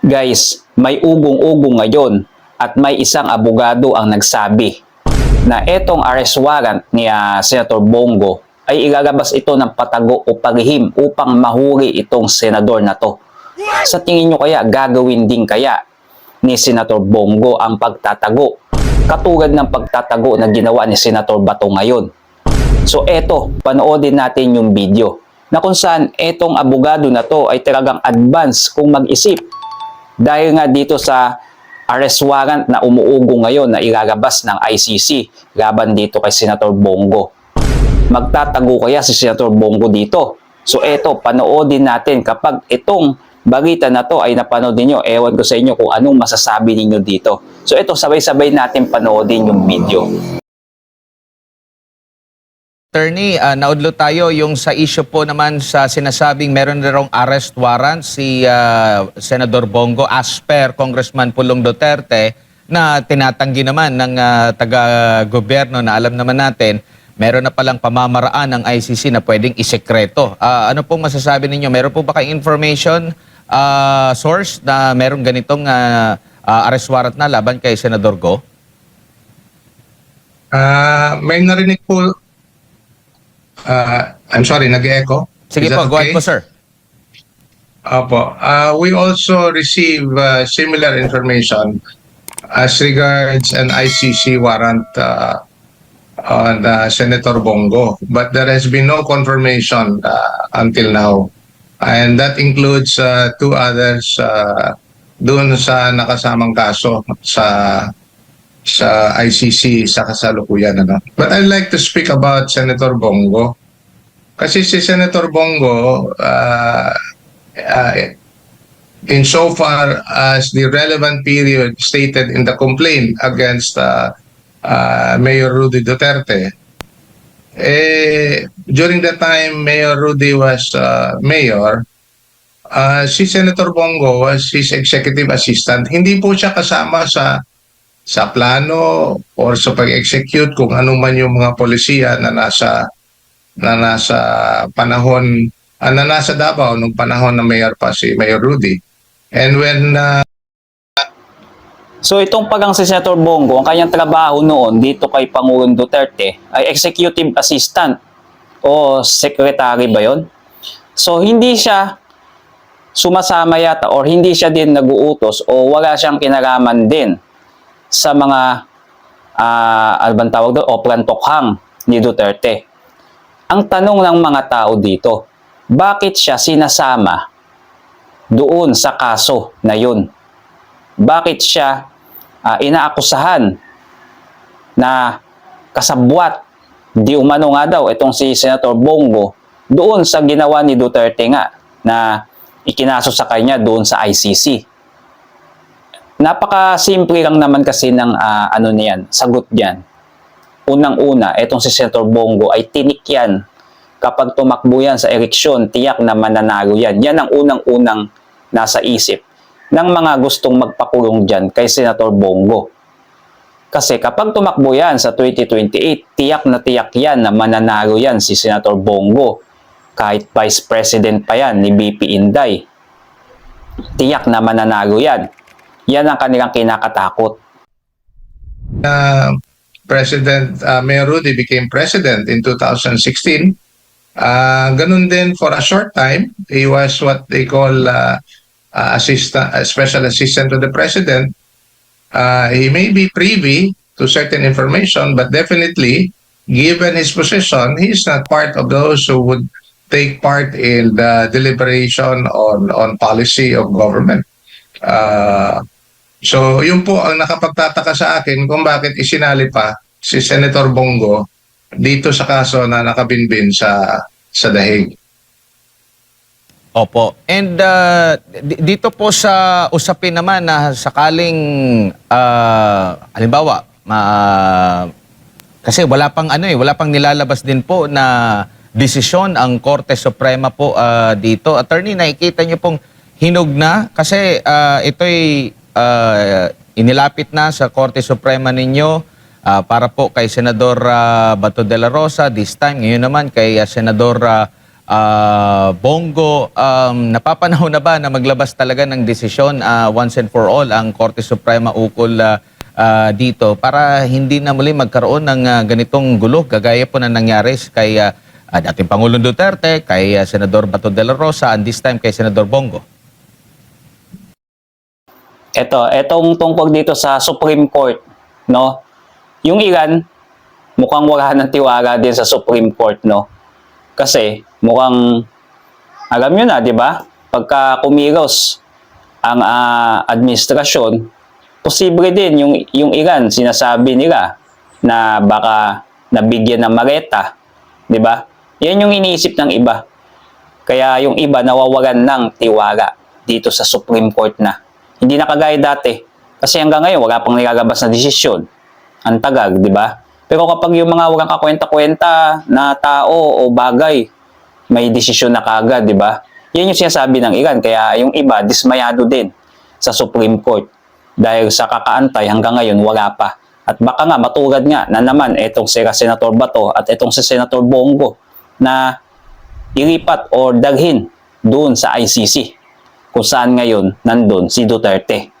Guys, may ugong-ugong ngayon at may isang abogado ang nagsabi na etong arrest warrant ni Senator Bongo ay ilalabas ito ng patago o paglihim upang mahuli itong senador na to. Sa tingin nyo kaya gagawin din kaya ni Senator Bongo ang pagtatago katulad ng pagtatago na ginawa ni Senator Bato ngayon? So eto, panoodin natin yung video na kung saan etong abogado na to ay talagang advance kung mag-isip dahil nga dito sa arrest warrant na umuugo ngayon na ilalabas ng ICC laban dito kay Senator Bongo. Magtatago kaya si Senator Bongo dito? So eto, panoodin natin. Kapag itong balita na to ay napanood ninyo, ewan ko sa inyo kung anong masasabi ninyo dito. So eto, sabay-sabay natin panoodin yung video. Attorney, naudlo tayo yung sa issue po naman sa sinasabing meron na rong arrest warrant si Senador Bongo as per Congressman Pulong Duterte na tinatanggi naman ng taga-gobyerno na alam naman natin meron na palang pamamaraan ng ICC na pwedeng isekreto. Ano pong masasabi ninyo? Meron po ba kayong information source na meron ganitong arrest warrant na laban kay Senador Go? May narinig po. I'm sorry, nag-echo. Sige po, go ahead po, sir. Opo. We also receive similar information as regards an ICC warrant on Senator Bongo. But there has been no confirmation until now. And that includes two others doon sa nakasamang kaso sa ICC sa kasalukuyan. But I'd like to speak about Senator Bongo. Kasi si Senator Bongo, insofar as the relevant period stated in the complaint against Mayor Rudy Duterte, during the time Mayor Rudy was mayor, si Senator Bongo was his executive assistant. Hindi po siya kasama sa plano or sa pag-execute kung ano man yung mga polisiya na nasa panahon na nasa Davao nung panahon na mayor pa si Mayor Rudy. And when So itong pagang si Senator Bongo, ang kanyang trabaho noon dito kay Pangulong Duterte ay executive assistant o secretary ba yon? So hindi siya sumasama yata or hindi siya din nag-uutos o wala siyang kinalaman din sa mga ano bang tawag doon, o plantokhang ni Duterte. Ang tanong ng mga tao dito, bakit siya sinasama doon sa kaso na yun? Bakit siya inaakusahan na kasabwat, di umano nga daw itong si Senator Bongo doon sa ginawa ni Duterte nga na ikinaso sa kanya doon sa ICC? Napaka-simple lang naman kasi ng ano niyan, sagot diyan. Unang-una, etong si Senator Bongo ay tinik yan. Kapag tumakbo yan sa eleksyon, tiyak na mananalo yan. Yan ang unang-unang nasa isip ng mga gustong magpakulong dyan kay Senator Bongo. Kasi kapag tumakbo yan sa 2028, tiyak na tiyak yan na mananalo yan si Senator Bongo. Kahit Vice President pa yan ni BP Inday. Tiyak na mananalo yan. Yan ang kanilang kinakatakot. President Mayor Rudy became president in 2016. Ganun din for a short time. He was what they call special assistant to the president. He may be privy to certain information, but definitely, given his position, he is not part of those who would take part in the deliberation on policy of government. So, yun po ang nakapagtataka sa akin kung bakit isinali pa si Senator Bongo dito sa kaso na nakabinbin sa Daig. Opo. And dito po sa usapin naman na sakaling halimbawa kasi wala pang nilalabas din po na desisyon ang Korte Suprema po dito. Attorney, nakikita niyo pong hinog na kasi ito'y inilapit na sa Korte Suprema ninyo para po kay Senador Bato de la Rosa, this time ngayon naman kay Senador Bongo, napapanahon na ba na maglabas talaga ng desisyon once and for all ang Korte Suprema ukol dito para hindi na muli magkaroon ng ganitong gulo gagaya po na nangyari kay dating Pangulong Duterte, kay Senador Bato de la Rosa, and this time kay Senador Bongo? Etong tungkol dito sa Supreme Court, no? Yung Iran, mukhang wala ng tiwala din sa Supreme Court, no? Kasi mukhang, alam nyo na, di ba? Pagka kumilos ang administrasyon, posible din yung Iran, sinasabi nila na baka nabigyan ng mareta, di ba? Yan yung iniisip ng iba. Kaya yung iba nawawalan ng tiwala dito sa Supreme Court na. Hindi na kagaya dati. Kasi hanggang ngayon, wala pang nilalabas na desisyon. Ang tagal, di ba? Pero kapag yung mga walang kakwenta-kwenta na tao o bagay, may desisyon na kagad, di ba? Yan yung sinasabi ng Iran. Kaya yung iba, dismayado din sa Supreme Court. Dahil sa kakaantay, hanggang ngayon, wala pa. At baka nga, matulad nga na naman itong si Senator Bato at itong si Senator Bongo na ilipat or dalhin doon sa ICC. Kung saan ngayon nandun si Duterte.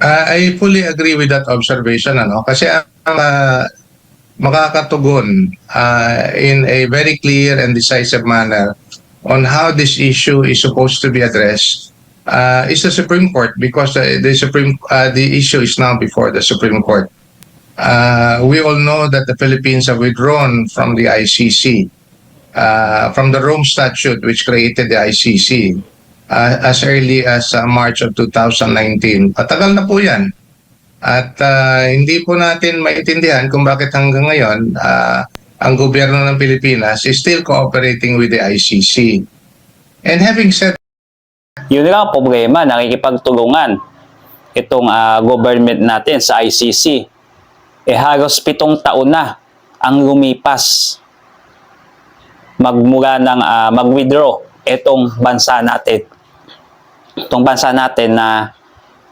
I fully agree with that observation, ano? Kasi ang makakatugon in a very clear and decisive manner on how this issue is supposed to be addressed is the Supreme Court, because the issue is now before the Supreme Court. We all know that the Philippines have withdrawn from the ICC. From the Rome Statute, which created the ICC as early as March of 2019. Patagal na po yan. At hindi po natin maintindihan kung bakit hanggang ngayon ang gobyerno ng Pilipinas is still cooperating with the ICC. And having said, Yun lang ang problema, nakikipagtulungan itong government natin sa ICC. Halos 7 taon na ang lumipas magmula ng mag-withdraw itong bansa natin. Itong bansa natin na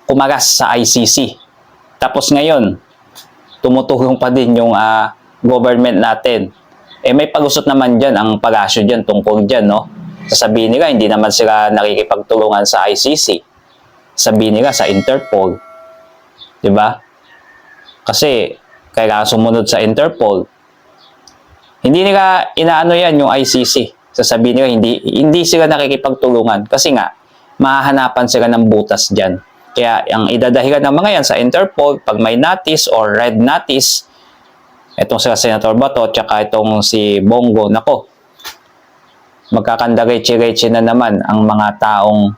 kumagas sa ICC. Tapos ngayon, tumutulong pa din yung government natin. May pag-usot naman dyan, ang palasyo dyan, tungkol dyan, no? Sasabihin nila, hindi naman sila nakikipagtulungan sa ICC. Sabihin nila sa Interpol. Diba? Kasi, kailangan sumunod sa Interpol. Hindi nila inaano yan yung ICC. Sasabihin nila, hindi sila nakikipagtulungan. Kasi nga, mahahanapan sila ng butas dyan. Kaya, ang idadahilan ng mga yan sa Interpol, pag may notice or red notice, itong sila Senator Bato, tsaka itong si Bongo, nako, magkakandareche-reche na naman ang mga taong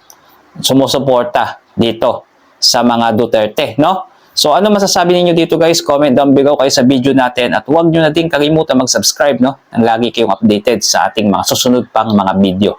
sumusuporta dito sa mga Duterte, no? So, ano masasabi ninyo dito, guys? Comment down below kayo sa video natin at huwag nyo na din kalimutan mag-subscribe, no? Nang lagi kayong updated sa ating mga susunod pang mga video.